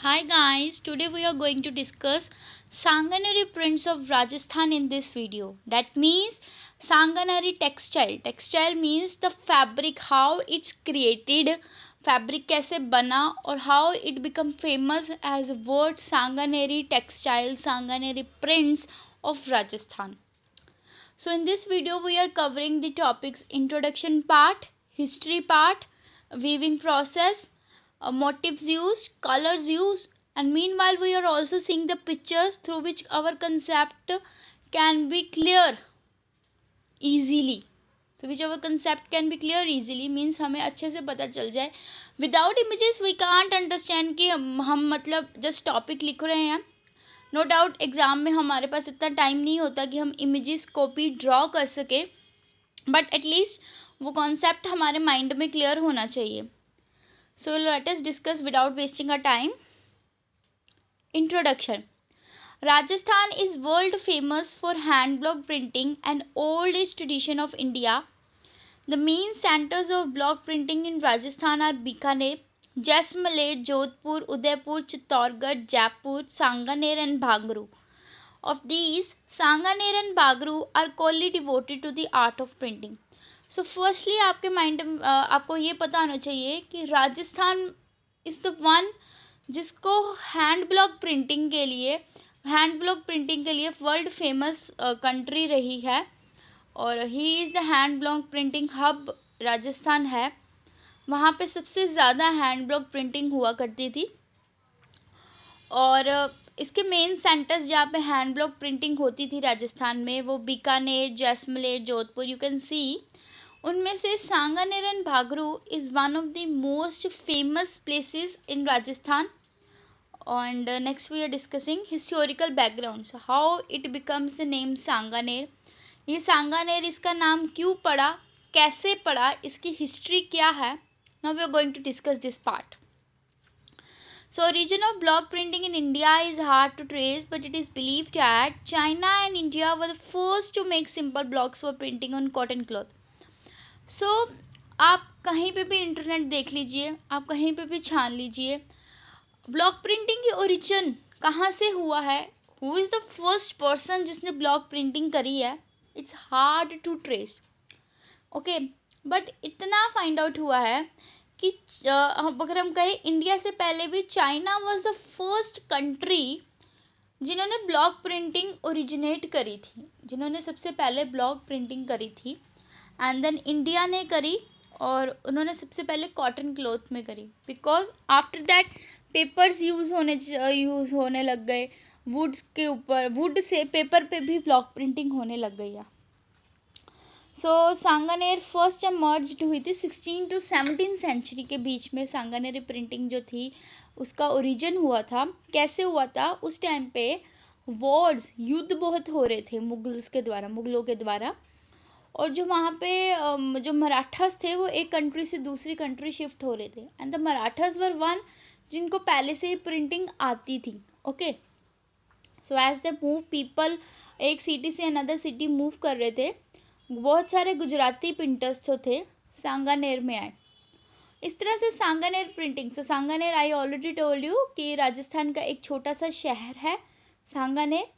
Hi guys, today we are going to discuss Sanganeri prints of Rajasthan in this video. That means Sanganeri textile. Textile means the fabric, how it's created, fabric कैसे बना और how it become famous as a word Sanganeri textile, Sanganeri prints of Rajasthan. So in this video we are covering the topics introduction part, history part, weaving process, motifs used, colors used, and meanwhile we are also seeing the pictures through which our concept can be clear easily. Through which our concept can be clear easily means हमें अच्छे से पता चल जाए. Without images we can't understand कि हम मतलब just topic लिख रहे हैं. नो डाउट एग्जाम में हमारे पास इतना टाइम नहीं होता कि हम इमेजेस कॉपी ड्रॉ कर सके, बट एटलीस्ट वो कॉन्सेप्ट हमारे माइंड में क्लियर होना चाहिए. So let us discuss without wasting a time. Introduction. Rajasthan is world famous for hand block printing and oldest tradition of India. The main centres of block printing in Rajasthan are Bikaner, Jaisalmer, Jodhpur, Udaipur, Chittorgarh, Jaipur, Sanganer and Bhangaru. Of these, Sanganer and Bhangaru are wholly devoted to the art of printing. So firstly आपके mind में आपको ये पता होना चाहिए कि Rajasthan is the one जिसको hand block printing के लिए वर्ल्ड फेमस कंट्री रही है और he is the hand block printing hub Rajasthan है. वहाँ पे सबसे ज़्यादा हैंड ब्लॉक प्रिंटिंग हुआ करती थी और इसके मेन सेंटर्स जहाँ पे हैंड ब्लॉक प्रिंटिंग होती थी राजस्थान में वो Bikaner, Jaisalmer, Jodhpur you can see. उनमें से Sanganer and Bagru is one of the most famous places in Rajasthan. And next we are discussing historical backgrounds, how it becomes the name Sanganer. ये सांगानेर इसका नाम क्यों पड़ा, कैसे पड़ा, इसकी हिस्ट्री क्या है. Now we are going to discuss this part. So origin of block printing in India is hard to trace, but it is believed that China and India were the first to make simple blocks for printing on cotton cloth. So आप कहीं पे भी internet देख लीजिए, आप कहीं पे भी छान लीजिए, ब्लॉक प्रिंटिंग की ओरिजिन कहाँ से हुआ है, who is the first person जिसने ब्लॉक प्रिंटिंग करी है, it's hard to trace. Okay, but इतना फाइंड आउट हुआ है कि अगर हम कहें इंडिया से पहले भी China was the first country जिन्होंने ब्लॉक प्रिंटिंग ओरिजिनेट करी थी, जिन्होंने सबसे पहले ब्लॉक प्रिंटिंग करी थी. एंड देन इंडिया ने करी और उन्होंने सबसे पहले कॉटन क्लॉथ में करी, because after that papers use होने लग गए, वुड्स के ऊपर, वुड से पेपर पे भी ब्लॉक प्रिंटिंग होने लग गई है. सो सांगानेर फर्स्ट एमर्ज्ड हुई थी 16 to 17 सेंचुरी के बीच में. सांगानेरी प्रिंटिंग जो थी उसका ओरिजिन हुआ था. कैसे हुआ था, उस टाइम पे वॉर्स, युद्ध बहुत हो रहे थे मुगलों के द्वारा और जो वहाँ पे जो मराठास थे वो एक कंट्री से दूसरी कंट्री शिफ्ट हो रहे थे. And the Marathas were one जिनको पहले से ही प्रिंटिंग आती थी. Okay, so as the move people एक सिटी से अनदर सिटी मूव कर रहे थे, बहुत सारे गुजराती प्रिंटर्स तो थे, सांगानेर में आए. इस तरह से Sanganer printing. So Sanganer I already told you कि राजस्थान का एक छोटा सा शहर है सांगानेर.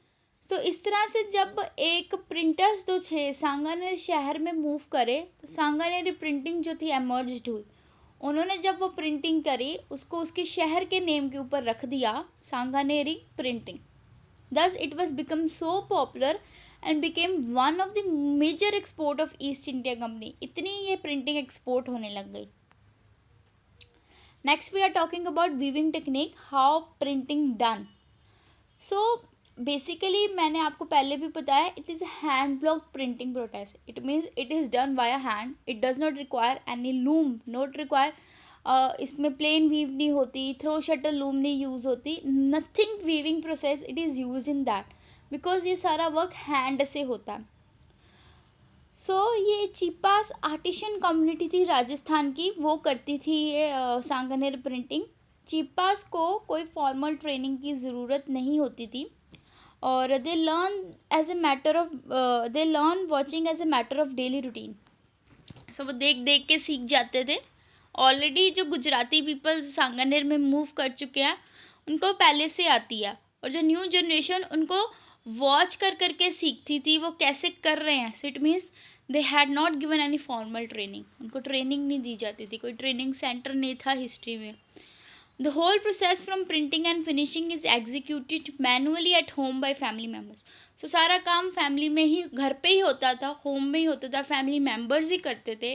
तो इस तरह से जब एक प्रिंटर्स जो थे सांगानेर शहर में मूव करे तो सांगानेरी प्रिंटिंग जो थी एमर्ज्ड हुई. उन्होंने जब वो प्रिंटिंग करी उसको उसके शहर के नेम के ऊपर रख दिया Sanganeri printing. Thus it was become so popular and became one of the major export of East India Company. इतनी ये प्रिंटिंग एक्सपोर्ट होने लग गई. Next we are talking about weaving technique, how printing done. So basically मैंने आपको पहले भी बताया, it is hand block printing process. It means it is done via hand. It does not require any loom, not require इसमें plain weave नहीं होती, throw shuttle loom नहीं use होती, nothing weaving process it is use in that, because ये सारा work hand से होता है. सो ये चीपास आर्टिशन कम्युनिटी थी राजस्थान की, वो करती थी ये सांगानेर प्रिंटिंग. चीपास को कोई फॉर्मल ट्रेनिंग की ज़रूरत नहीं होती थी और they learn watching as a matter of daily routine. So वो देख देख के सीख जाते थे. ऑलरेडी जो गुजराती पीपल सांगानेर में मूव कर चुके हैं उनको पहले से आती है, और जो न्यू जनरेशन उनको वॉच कर करके सीखती थी वो कैसे कर रहे हैं. So it means they had not given any formal training. उनको ट्रेनिंग नहीं दी जाती थी, कोई ट्रेनिंग सेंटर नहीं था हिस्ट्री में. The whole process from printing and finishing is executed manually at home by family members. So सारा काम फैमिली में ही, घर पे ही होता था, होम में ही होता था, फैमिली मेम्बर्स ही करते थे.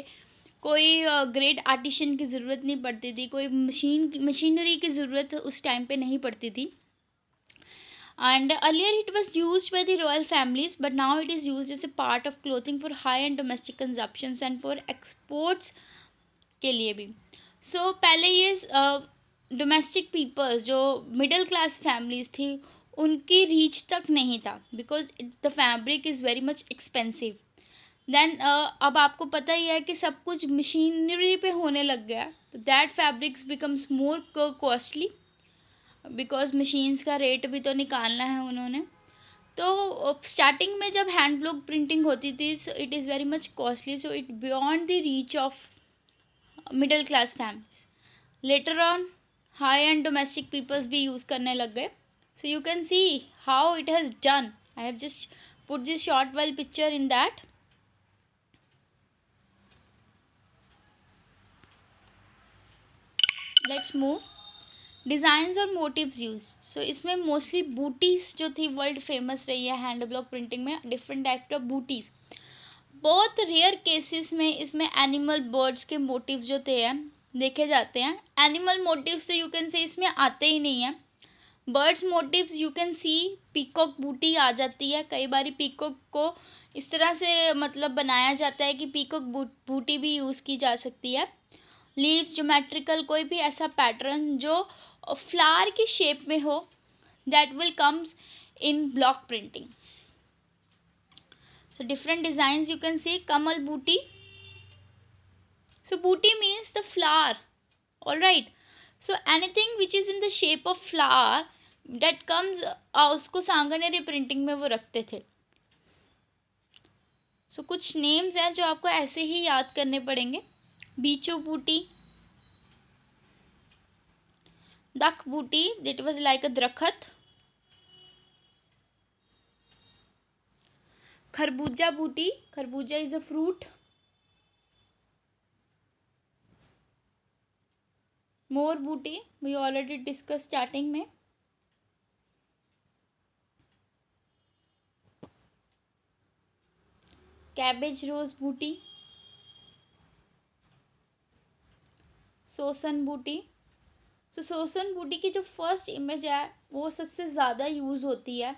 कोई ग्रेट आर्टिशियन की ज़रूरत नहीं पड़ती थी, कोई मशीनरी की ज़रूरत उस टाइम पे नहीं पड़ती थी. And earlier it was used by the royal families, but now it is used as a part of clothing for high-end domestic consumptions and for exports के लिए भी. So पहले ये डोमेस्टिक पीपल्स, जो मिडिल क्लास फैमिलीज थी, उनकी reach तक नहीं था, because the fabric is very much expensive. Then अब आपको पता ही है कि सब कुछ मशीनरी पे होने लग गया, तो that fabrics becomes more costly, because machines का रेट भी तो निकालना है उन्होंने. तो स्टार्टिंग में जब हैंड ब्लॉक प्रिंटिंग होती थी, so it is very much costly, so it beyond the reach of middle class families. Later on high end domestic peoples भी यूज़ करने लग गए. So you can see how it has done. I have just put this short while picture in that. Let's move. Designs और motives use. So इसमें mostly बूटीज जो थी world famous रही है हैंड ब्लॉक प्रिंटिंग में. Different type of booties. बहुत rare cases में इसमें एनिमल बर्ड्स के मोटिव जो थे देखे जाते हैं. एनिमल मोटिव्स तो यू कैन से इसमें आते ही नहीं है. Birds motives you can see peacock बूटी आ जाती है. कई बार पीकॉक को इस तरह से मतलब बनाया जाता है कि पीकॉक बूटी भी यूज़ की जा सकती है. लीव्स, ज्योमेट्रिकल, कोई भी ऐसा पैटर्न जो फ्लावर की शेप में हो, that will comes in block printing. So different designs you can see. Kamal booty. So booty means the flower. All right. So anything which is in the shape of flower that comes, उसको Sanganeri printing में वो रखते थे. So कुछ names हैं जो आपको ऐसे ही याद करने पड़ेंगे. बीचो बूटी, दख बूटी, that was like a द्रखत. खरबूजा बूटी, खरबूजा इज अ फ्रूट. मोर बूटी वी ऑलरेडी डिस्कस स्टार्टिंग में. कैबेज रोज बूटी, सोसन बूटी. सो सोसन बूटी की जो फर्स्ट इमेज है वो सबसे ज़्यादा यूज होती है.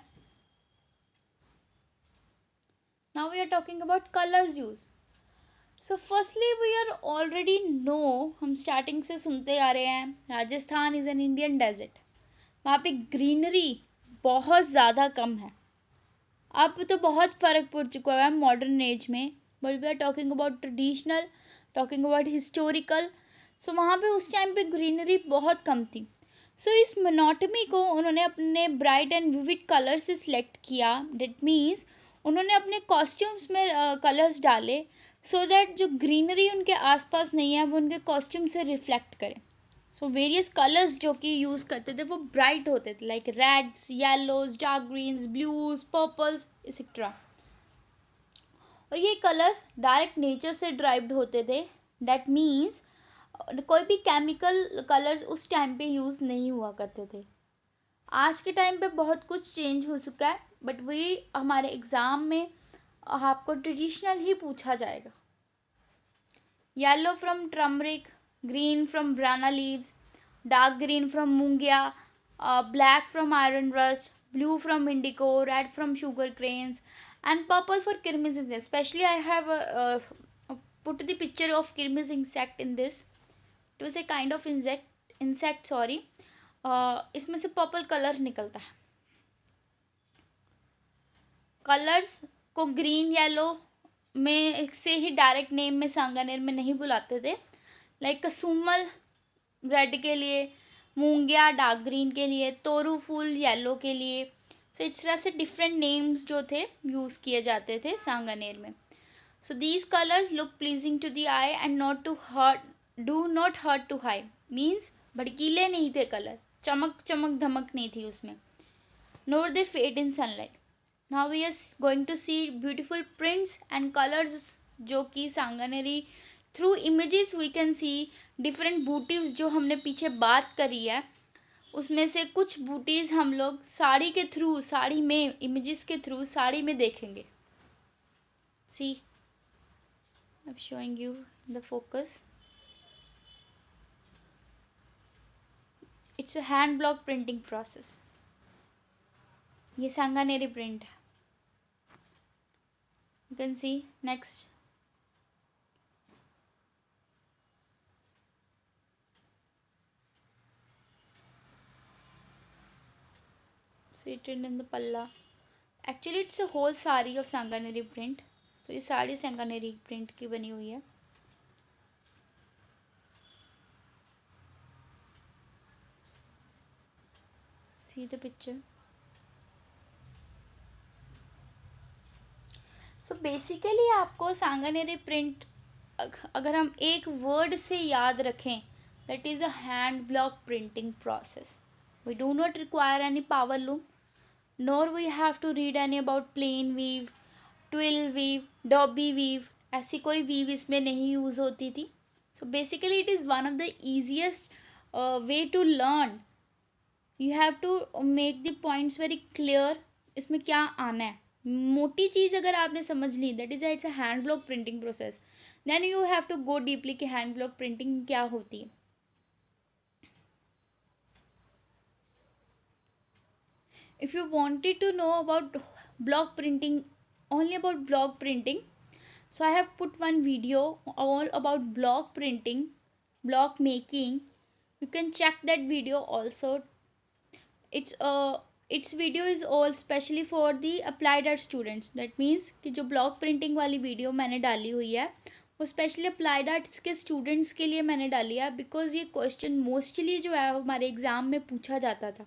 Now we are talking about colors use. So firstly we are already know, हम स्टार्टिंग से सुनते आ रहे हैं, Rajasthan is an Indian desert. वहाँ पे ग्रीनरी बहुत ज़्यादा कम है. अब तो बहुत फ़र्क पड़ चुका है मॉडर्न एज में, but we are talking about traditional, talking about historical. So वहाँ पे उस टाइम पे ग्रीनरी बहुत कम थी. सो इस मोनोटमी को उन्होंने अपने ब्राइट एंड विविड कलर से सिलेक्ट किया. दैट मीन्स उन्होंने अपने कॉस्ट्यूम्स में कलर्स डाले, सो दैट जो ग्रीनरी उनके आसपास नहीं है वो उनके कॉस्ट्यूम से रिफ्लेक्ट करे. सो वेरियस कलर्स जो कि यूज़ करते थे वो ब्राइट होते थे, like reds, yellows, dark greens, blues, purples etcetera. और ये कलर्स डायरेक्ट नेचर से ड्राइव्ड होते थे. दैट मीन्स कोई भी केमिकल कलर्स उस टाइम पे यूज़ नहीं हुआ करते थे. आज के टाइम पे बहुत कुछ चेंज हो चुका है, बट वही हमारे एग्ज़ाम में आपको ट्रेडिशनल ही पूछा जाएगा. Yellow from turmeric, green from ब्राना लीव्स, डार्क ग्रीन फ्रॉम मूंगिया, black from iron rust, blue from indigo, red from sugar canes, and purple for kirmis insect. Especially I have put the picture of kirmis insect in this. It was a kind of insect sorry. इसमें से purple colour निकलता है. Colours को green yellow में से ही direct name में सांगानेर में नहीं बुलाते थे. लाइक कसुमल रेड के लिए, मूंगिया डार्क ग्रीन के लिए, तोरू फूल येलो के लिए. सो इस तरह से डिफरेंट नेम्स जो थे यूज किए जाते थे सांगानेर में. So these colours look pleasing to the eye and not to hurt, do not hurt to high. मीन्स भड़कीले नहीं थे कलर, चमक चमक धमक नहीं थी उसमें. Nor they fade in sunlight. Now we are going to see beautiful prints and colors जो कि Sanganeri through images we can see different booties जो हमने पीछे बात करी है उसमें से कुछ बूटीज हम लोग साड़ी के थ्रू, साड़ी में इमेजेस के थ्रू साड़ी में देखेंगे. See, I'm showing you the focus. It's a hand block printing process. ये सांगानेरी प्रिंट है. You can see next. Seated in the palla. Actually it's a whole sari of Sanganeri print. तो ये sari Sanganeri print की बनी हुई है. See the picture. So basically आपको Sanganeri print अगर हम एक वर्ड से याद रखें, that is a hand block printing process. We do not require any power loom, nor we have to read any about plain weave, twill weave, dobby weave. ऐसी कोई weave इसमें नहीं यूज होती थी. So basically it is one of the easiest way to learn. You have to make the points very clear. इसमें क्या आना है, मोटी चीज अगर आपने समझ ली, that is it's a hand block printing process. Then you have to go deeply कि हैंड ब्लॉक प्रिंटिंग क्या होती है. If you wanted to know about block printing, only about block printing, so I have put one video all about block printing, block making. You can check that video also. Its video is all specially for the applied art students. That means कि जो block printing वाली video मैंने डाली हुई है वो specially applied arts के students के लिए मैंने डाली है, बिकॉज ये क्वेश्चन मोस्टली जो है हमारे एग्जाम में पूछा जाता था.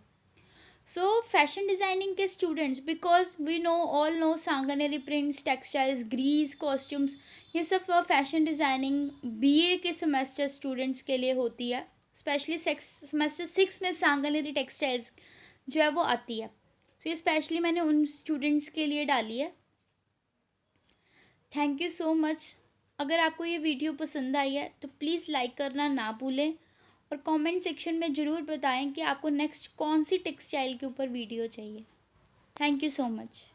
सो फैशन डिजाइनिंग के students, because we know all know Sanganeri prints, textiles, ग्रीज, कॉस्ट्यूम्स, ये सब फैशन डिजाइनिंग बीए के सेमेस्टर स्टूडेंट्स के लिए होती है. स्पेशली सेमेस्टर 6 में सांगानेरी टेक्सटाइल्स जो है वो आती है. सो ये स्पेशली मैंने उन स्टूडेंट्स के लिए डाली है. Thank you so much. अगर आपको ये वीडियो पसंद आई है तो प्लीज़ लाइक करना ना भूलें और कमेंट सेक्शन में ज़रूर बताएं कि आपको नेक्स्ट कौन सी टेक्सटाइल के ऊपर वीडियो चाहिए. Thank you so much.